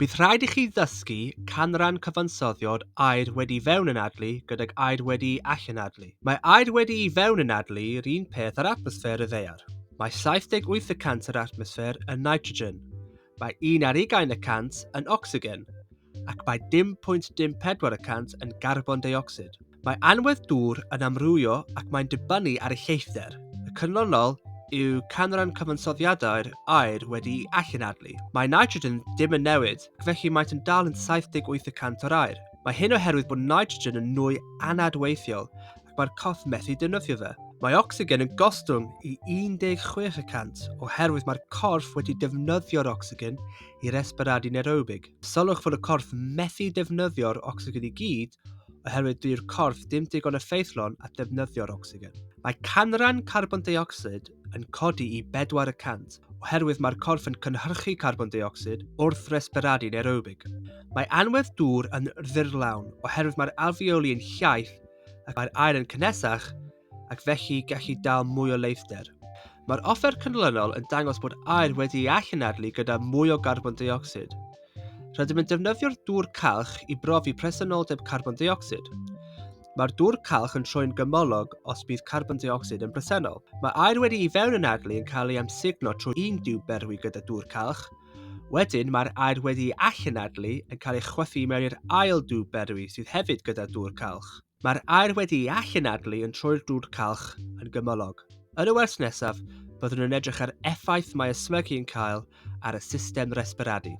Bydd rhaid i chi ddysgu Canran Cyfansoddiad Aer Wedi'i Fewnanadlu Gydag Aer Wedi'i Allanadlu. Mae Aer Wedi'i Fewnanadlu yr un peth ar atmosffer y ddaear. Mae 78% yr atmosffer yn nitrogen, mae 11% yn ocsigen, ac mae 0.04% yn carbon dioxid. Mae anwedd dŵr yn amrywio ac mae'n dibynnu ar ei lleithder. Y canlynol yw Canran Cyfansoddiad Aer Wedi'i Allanadlu. Mae nitrogen dim yn newid, ac felly mae'n dal yn 78% o'r aer. Mae hyn oherwydd bod nitrogen yn nwy anadweithiol ac mae'r corff methu defnyddio fe. Mae ocsigen yn gostwng i 16% oherwydd mae'r corff wedi defnyddio'r ocsigen i resbiradu anaerobig. Sylwch fod y corff methu defnyddio'r ocsigen i gyd oherwydd dyw'r corff dim digon effeithlon at defnyddio'r ocsigen. Mae canran carbon dioxid yn codi i 4% oherwydd mae'r corff yn cynhyrchu carbon dioxid wrth resbiradu anaerobig. Mae anwedd dŵr yn ddurlawn oherwydd mae'r alveoli yn llaeth ac mae'r aer yn cynnesach ac felly gallu dal mwy o leithder. Mae'r offer canlynol yn dangos bod aer wedi'i allanadlu gyda mwy o carbon dioxid. Rydym yn defnyddio'r dŵr calch i brofi presenoldeb carbon dioxid. Mae'r dŵr calch yn troi'n gymylog os bydd carbon dioxid yn bresennol. Mae aer wedi'i fewnanadlu yn cael ei amsugno trwy un diw berwi gyda dŵr calch. Wedyn mae'r aer wedi'i allanadlu yn cael ei chwythu mewn i'r ail diw berwi sydd hefyd gyda dŵr calch. Mae'r aer wedi'i allanadlu yn troi'r dŵr calch yn gymylog. Yn y wers nesaf, byddwn yn edrych ar effaith mae ysmygu yn cael ar y system resbiradu.